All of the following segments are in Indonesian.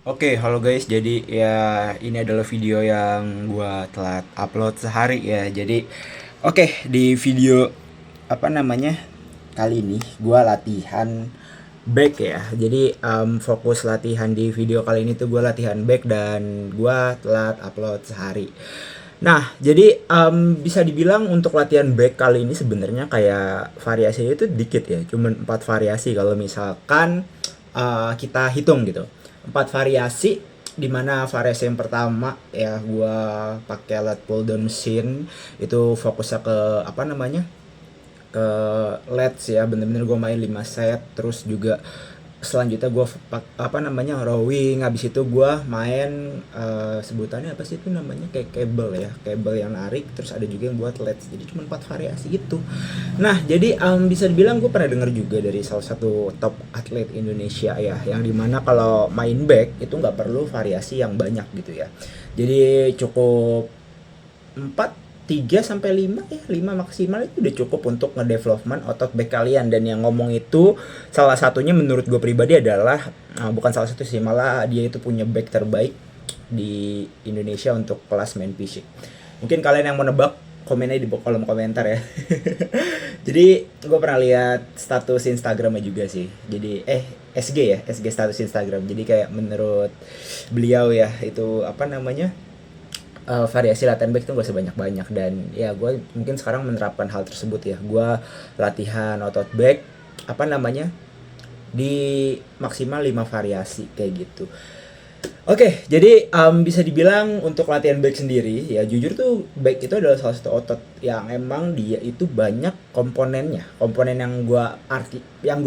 Oke, halo guys. Jadi ya ini adalah video yang gua telat upload sehari ya. Jadi oke, di video apa namanya? Kali ini gua latihan back ya. Jadi fokus latihan di video kali ini tuh gua latihan back dan gua telat upload sehari. Nah, jadi bisa dibilang untuk latihan back kali ini sebenarnya kayak variasinya itu dikit ya. Cuman 4 variasi kalau misalkan kita hitung gitu. 4 variasi di mana variasi yang pertama ya gua pakai lat pull down machine itu fokusnya ke apa namanya? Ke lats ya, bener-bener gue main 5 set. Terus juga selanjutnya gue apa namanya rowing, habis itu gue main sebutannya apa sih itu namanya, kayak kabel ya, kabel yang narik. Terus ada juga yang buat leds, jadi cuma 4 variasi gitu. Nah jadi bisa dibilang gue pernah denger juga dari salah satu top atlet Indonesia ya, yang dimana kalau main back itu nggak perlu variasi yang banyak gitu ya. Jadi cukup 4 3 sampai 5 ya, 5 maksimal itu udah cukup untuk ngedevelopment otot back kalian. Dan yang ngomong itu salah satunya menurut gue pribadi adalah bukan salah satu sih, malah dia itu punya back terbaik di Indonesia untuk kelas main fisik. Mungkin kalian yang mau nebak, komen aja di kolom komentar ya. Jadi gue pernah lihat status Instagramnya juga sih. Jadi SG ya, SG status Instagram. Jadi kayak menurut beliau ya itu apa namanya, variasi latihan back itu gak sebanyak-banyak. Dan ya gue mungkin sekarang menerapkan hal tersebut ya. Gue latihan otot back apa namanya di maksimal 5 variasi kayak gitu. Oke, jadi bisa dibilang untuk latihan back sendiri ya, jujur tuh back itu adalah salah satu otot yang emang dia itu banyak komponennya. Komponen yang gua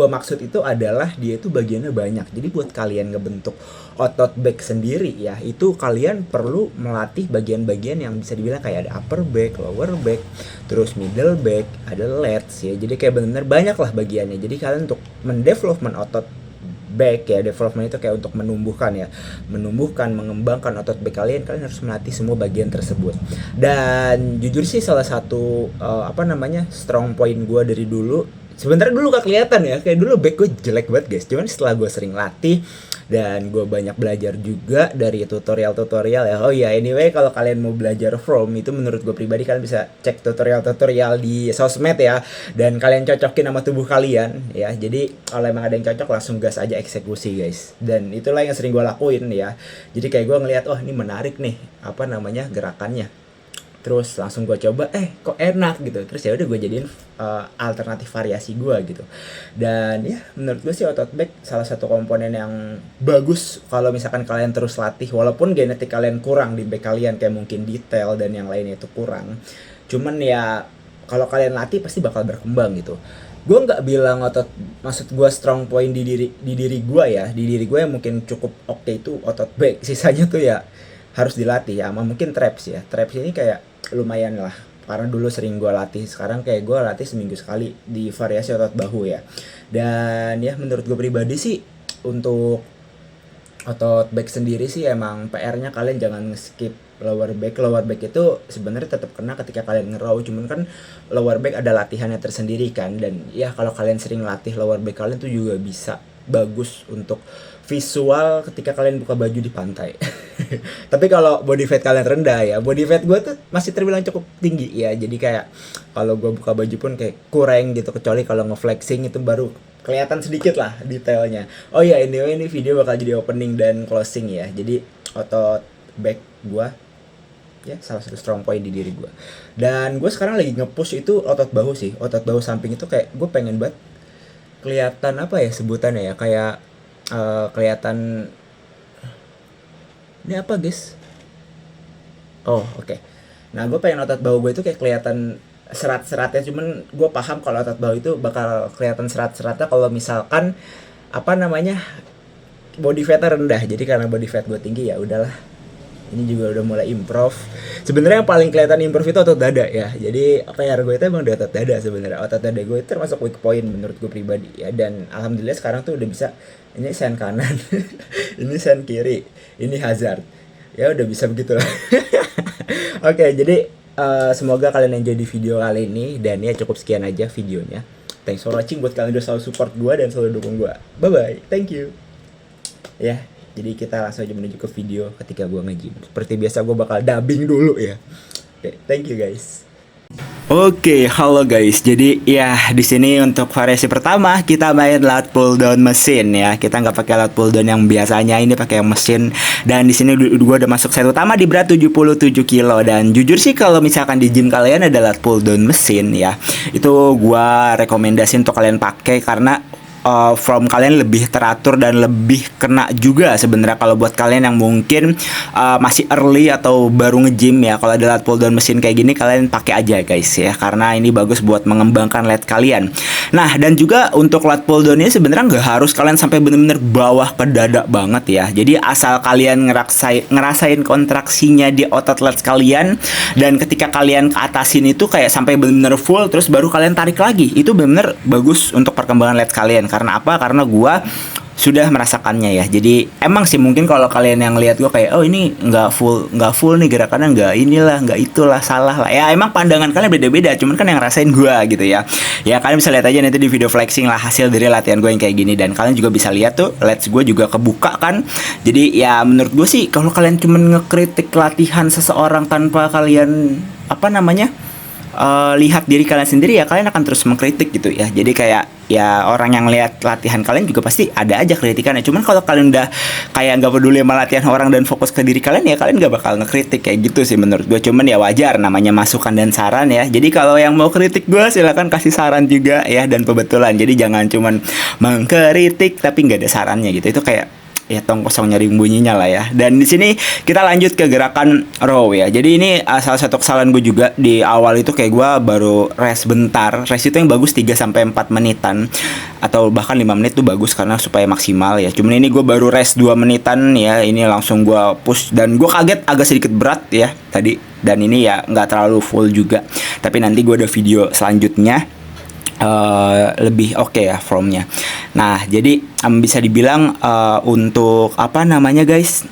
maksud itu adalah dia itu bagiannya banyak. Jadi buat kalian ngebentuk otot back sendiri ya, itu kalian perlu melatih bagian-bagian yang bisa dibilang kayak ada upper back, lower back, terus middle back, ada lats ya. Jadi kayak benar-benar banyak lah bagiannya. Jadi kalian untuk mendevelopment otot back ya, development itu kayak untuk menumbuhkan, mengembangkan otot back kalian harus melatih semua bagian tersebut. Dan jujur sih salah satu apa namanya strong point gue dari dulu, sebenarnya dulu gak kelihatan ya, kayak dulu back gue jelek banget guys. Cuman setelah gue sering latih dan gue banyak belajar juga dari tutorial-tutorial ya. Oh ya, anyway, kalau kalian mau belajar from itu, menurut gue pribadi kalian bisa cek tutorial-tutorial di sosmed ya, dan kalian cocokin sama tubuh kalian ya. Jadi kalau emang ada yang cocok, langsung gas aja eksekusi guys. Dan itulah yang sering gue lakuin ya. Jadi kayak gue ngeliat, oh ini menarik nih apa namanya gerakannya, terus langsung gue coba, kok enak gitu. Terus ya udah gue jadiin alternatif variasi gue gitu. Dan ya menurut gue sih otot back salah satu komponen yang bagus kalau misalkan kalian terus latih, walaupun genetik kalian kurang di back kalian, kayak mungkin detail dan yang lainnya itu kurang. Cuman ya kalau kalian latih pasti bakal berkembang gitu. Gue nggak bilang otot, maksud gue strong point di diri gue ya, di diri gue yang mungkin cukup oke itu otot back. Sisanya tuh ya harus dilatih ya, sama mungkin traps ya. Traps ini kayak lumayan lah, karena dulu sering gue latih. Sekarang kayak gue latih seminggu sekali di variasi otot bahu ya. Dan ya menurut gue pribadi sih, untuk otot back sendiri sih emang PR-nya kalian jangan skip lower back. Lower back itu sebenarnya tetap kena ketika kalian ngerow, cuman kan lower back ada latihannya tersendiri kan. Dan ya kalau kalian sering latih lower back kalian tuh juga bisa bagus untuk visual ketika kalian buka baju di pantai. Tapi kalau body fat kalian rendah ya, body fat gue tuh masih terbilang cukup tinggi ya. Jadi kayak kalau gue buka baju pun kayak kurang gitu, kecuali kalau nge-flexing itu baru kelihatan sedikit lah detailnya. Oh ya, ini video bakal jadi opening dan closing ya. Jadi otot back gue ya salah satu strong point di diri gue. Dan gue sekarang lagi nge-push itu otot bahu sih. Otot bahu samping itu kayak gue pengen banget kelihatan apa ya sebutannya ya, kayak kelihatan, ini apa guys? Oh oke. Nah gue pengen otot bahu gue itu kayak kelihatan serat-seratnya. Cuman gue paham kalau otot bahu itu bakal kelihatan serat-seratnya kalau misalkan apa namanya body fatnya rendah. Jadi karena body fat gue tinggi, ya udahlah. Ini juga udah mulai improve. Sebenarnya yang paling kelihatan improve itu otot dada ya. Jadi PR gue itu emang di otot dada sebenarnya. Otot dada gue itu termasuk weak point menurut gue pribadi ya. Dan alhamdulillah sekarang tuh udah bisa, ini sen kanan, ini sen kiri, ini hazard. Ya udah bisa begitulah. Oke, jadi semoga kalian enjoy di video kali ini. Dan ya cukup sekian aja videonya. Thanks for watching. Buat kalian udah selalu support gue dan selalu dukung gue. Bye bye. Thank you. Ya. Jadi kita langsung aja menuju ke video ketika gue nge-gym. Seperti biasa gue bakal dubbing dulu ya. Oke, thank you guys. Oke, halo guys. Jadi ya di sini untuk variasi pertama kita main lat pull down mesin ya. Kita nggak pakai lat pull down yang biasanya, ini pakai yang mesin. Dan di sini gue udah masuk set utama di berat 77 kilo. Dan jujur sih kalau misalkan di gym kalian ada lat pull down mesin ya, itu gue rekomendasi untuk kalian pakai karena from kalian lebih teratur dan lebih kena juga sebenarnya kalau buat kalian yang mungkin masih early atau baru nge-gym ya. Kalau ada lat pull down mesin kayak gini kalian pakai aja guys ya, karena ini bagus buat mengembangkan lat kalian. Nah, dan juga untuk lat pull down ini sebenarnya nggak harus kalian sampai bener-bener bawah ke dada banget ya. Jadi asal kalian ngerasain kontraksinya di otot lat kalian, dan ketika kalian atasin itu kayak sampai bener-bener full, terus baru kalian tarik lagi, itu bener-bener bagus untuk perkembangan lat kalian. Karena apa? Karena gua sudah merasakannya ya. Jadi emang sih mungkin kalau kalian yang lihat gua kayak, oh ini nggak full nih gerakannya, nggak inilah, nggak itulah, salah lah. Ya emang pandangan kalian beda-beda. Cuman kan yang ngerasain gua gitu ya. Ya kalian bisa lihat aja nanti di video flexing lah hasil dari latihan gue yang kayak gini. Dan kalian juga bisa lihat tuh lats gue juga kebuka kan. Jadi ya menurut gue sih kalau kalian cuman ngekritik latihan seseorang tanpa kalian lihat diri kalian sendiri, ya kalian akan terus mengkritik gitu ya. Jadi kayak ya orang yang lihat latihan kalian juga pasti ada aja kritikannya. Cuman kalau kalian udah kayak nggak peduli sama latihan orang dan fokus ke diri kalian, ya kalian nggak bakal ngekritik kayak gitu sih menurut gue. Cuman ya wajar, namanya masukan dan saran ya. Jadi kalau yang mau kritik gue silakan kasih saran juga ya, dan kebetulan. Jadi jangan cuman mengkritik tapi nggak ada sarannya gitu. Itu kayak ya tong kosong nyari bunyinya lah ya. Dan di sini kita lanjut ke gerakan row ya. Jadi ini salah satu kesalahan gue juga di awal itu, kayak gue baru rest bentar. Rest itu yang bagus 3-4 menitan atau bahkan 5 menit tuh bagus karena supaya maksimal ya. Cuman ini gue baru rest 2 menitan ya. Ini langsung gue push dan gue kaget agak sedikit berat ya tadi. Dan ini ya nggak terlalu full juga. Tapi nanti gue ada video selanjutnya lebih oke ya formnya. Nah jadi bisa dibilang untuk guys,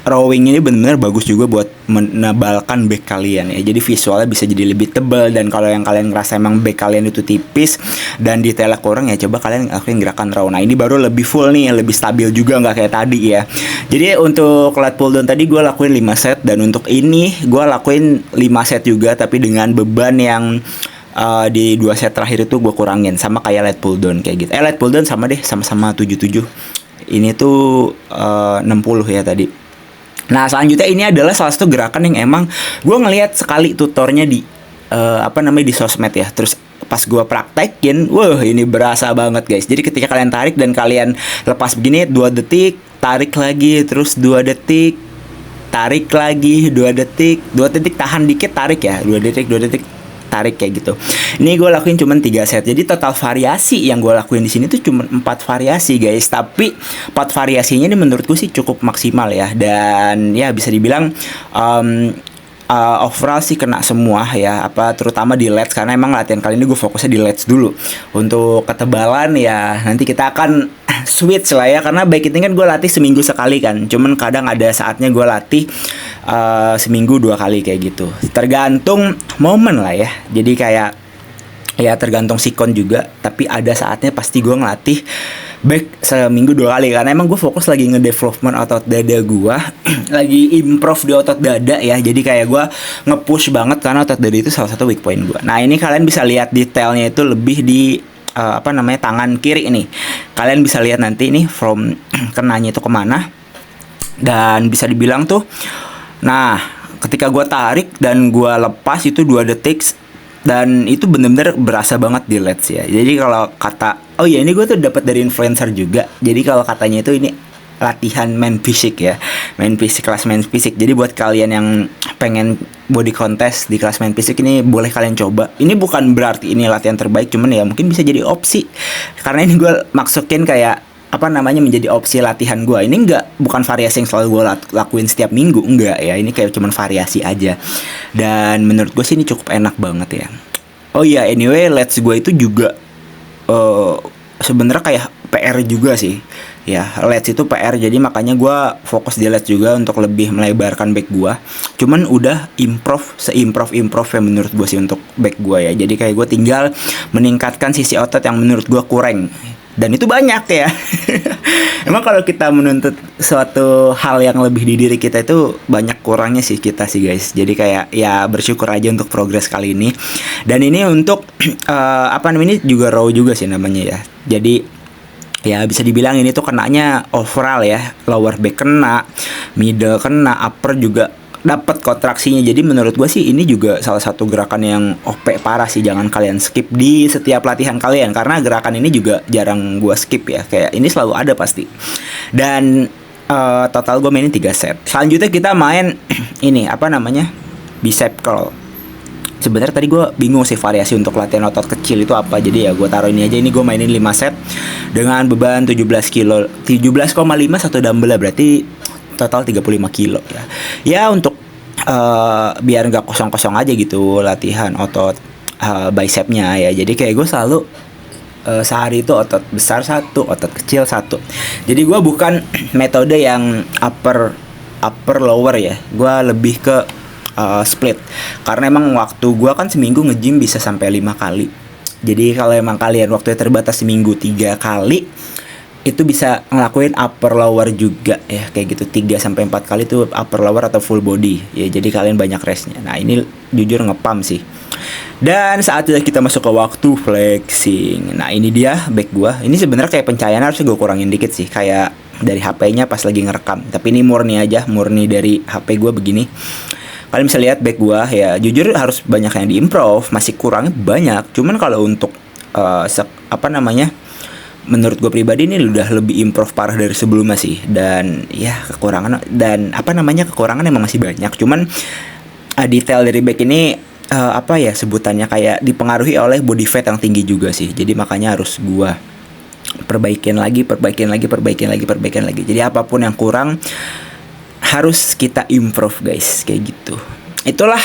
rowing ini benar-benar bagus juga buat menebalkan back kalian ya. Jadi visualnya bisa jadi lebih tebal. Dan kalau yang kalian ngerasa emang back kalian itu tipis dan detailnya kurang, ya coba kalian lakuin gerakan row. Nah ini baru lebih full nih, lebih stabil juga, nggak kayak tadi ya. Jadi untuk lat pull down tadi gue lakuin 5 set, dan untuk ini gue lakuin 5 set juga tapi dengan beban yang di 2 set terakhir itu gue kurangin, sama kayak lat pull down kayak gitu. Lat pull down sama deh, sama-sama 77. Ini tuh 60 ya tadi. Nah selanjutnya ini adalah salah satu gerakan yang emang gue ngelihat sekali tutornya di di sosmed ya. Terus pas gue praktekin, wah ini berasa banget guys. Jadi ketika kalian tarik dan kalian lepas begini 2 detik, tarik lagi, terus 2 detik, tarik lagi, 2 detik, 2 detik tahan dikit, tarik ya, 2 detik, 2 detik, tarik kayak gitu. Ini gue lakuin cuman 3 set. Jadi total variasi yang gue lakuin di sini tuh cuma 4 variasi guys. Tapi 4 variasinya ini menurut gue sih cukup maksimal ya. Dan ya bisa dibilang overall sih kena semua ya, terutama di lats, karena emang latihan kali ini gue fokusnya di lats dulu. Untuk ketebalan ya nanti kita akan switch lah ya, karena baik ini kan gue latih seminggu sekali kan. Cuman kadang ada saatnya gue latih seminggu 2 kali kayak gitu, tergantung momen lah ya. Jadi kayak ya tergantung sikon juga, tapi ada saatnya pasti gue ngelatih back seminggu 2 kali, karena emang gue fokus lagi ngedevelopment otot dada gue lagi improve di otot dada ya. Jadi kayak gue nge-push banget karena otot dada itu salah satu weak point gue. Nah ini kalian bisa lihat detailnya itu lebih di tangan kiri ini. Kalian bisa lihat nanti ini from kenanya itu kemana. Dan bisa dibilang tuh, nah ketika gue tarik dan gue lepas itu 2 detik, dan itu bener-bener berasa banget di lats ya. Jadi kalau kata, oh ya ini gue tuh dapat dari influencer juga. Jadi kalau katanya itu ini latihan main fisik ya, main fisik, kelas main fisik. Jadi buat kalian yang pengen body contest di kelas main fisik ini boleh kalian coba. Ini bukan berarti ini latihan terbaik, cuman ya mungkin bisa jadi opsi. Karena ini gue maksudin kayak menjadi opsi latihan gue. Ini bukan variasi yang selalu gue lakuin setiap minggu, enggak ya. Ini kayak cuman variasi aja. Dan menurut gue sih ini cukup enak banget ya. Oh iya, anyway, lats gue itu juga sebenarnya kayak PR juga sih. Ya, lats itu PR, jadi makanya gue fokus di lats juga untuk lebih melebarkan back gue. Cuman udah seimprove ya menurut gue sih untuk back gue ya. Jadi kayak gue tinggal meningkatkan sisi otot yang menurut gue kurang dan itu banyak ya. Emang kalau kita menuntut suatu hal yang lebih di diri kita itu banyak kurangnya sih kita sih guys. Jadi kayak ya bersyukur aja untuk progres kali ini. Dan ini untuk apa namanya, ini juga raw juga sih namanya ya. Jadi ya bisa dibilang ini tuh kenanya overall ya, lower back kena, middle kena, upper juga dapat kontraksinya. Jadi menurut gue sih ini juga salah satu gerakan yang OP parah sih. Jangan kalian skip di setiap latihan kalian, karena gerakan ini juga jarang gue skip ya. Kayak ini selalu ada pasti. Dan total gue mainin 3 set. Selanjutnya kita main ini apa namanya, bicep curl. Sebenarnya tadi gue bingung sih variasi untuk latihan otot kecil itu apa. Jadi ya gue taruh ini aja. Ini gue mainin 5 set dengan beban 17 kilo 17,5 satu dumbbell, berarti total 35 kilo ya. Ya untuk biar nggak kosong-kosong aja gitu latihan otot bicepnya ya. Jadi kayak gue selalu sehari itu otot besar satu, otot kecil satu. Jadi gue bukan metode yang upper lower ya. Gue lebih ke split, karena emang waktu gue kan seminggu nge-gym bisa sampai 5 kali. Jadi kalau emang kalian waktunya terbatas seminggu 3 kali, itu bisa ngelakuin upper lower juga ya, kayak gitu 3-4 kali tuh upper lower atau full body ya. Jadi kalian banyak restnya. Nah ini jujur ngepam sih. Dan saatnya kita masuk ke waktu flexing. Nah ini dia back gua. Ini sebenarnya kayak pencahayaan harusnya gue kurangin dikit sih, kayak dari HP-nya pas lagi ngerekam. Tapi ini murni aja, murni dari HP gua begini. Kalian bisa lihat back gua ya, jujur harus banyak yang diimprove, masih kurangnya banyak. Cuman kalau untuk apa namanya, menurut gue pribadi ini udah lebih improve parah dari sebelumnya sih. Dan ya kekurangan dan apa namanya, kekurangan emang masih banyak. Cuman detail dari back ini apa ya sebutannya, kayak dipengaruhi oleh body fat yang tinggi juga sih. Jadi makanya harus gue perbaikin lagi. Jadi apapun yang kurang harus kita improve guys, kayak gitu. Itulah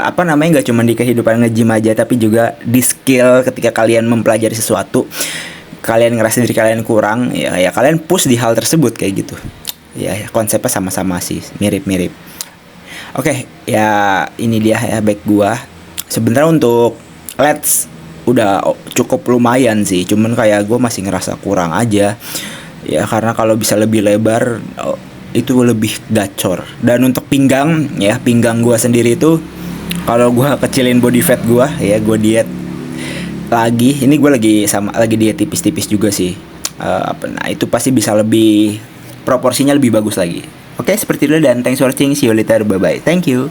apa namanya, nggak cuma di kehidupan nge-gym aja, tapi juga di skill. Ketika kalian mempelajari sesuatu, kalian ngerasa diri kalian kurang ya kalian push di hal tersebut, kayak gitu ya. Konsepnya sama-sama sih, mirip-mirip. Oke, ya ini dia ya back gua. Sebenarnya untuk lats udah cukup lumayan sih, cuman kayak gua masih ngerasa kurang aja ya, karena kalau bisa lebih lebar itu lebih gacor. Dan untuk pinggang ya, pinggang gua sendiri itu kalau gua kecilin body fat gua ya, gua diet lagi. Ini gua lagi diet tipis-tipis juga sih. Nah itu pasti bisa lebih, proporsinya lebih bagus lagi. Oke, seperti itu dan thanks for watching. See you later. Bye bye. Thank you.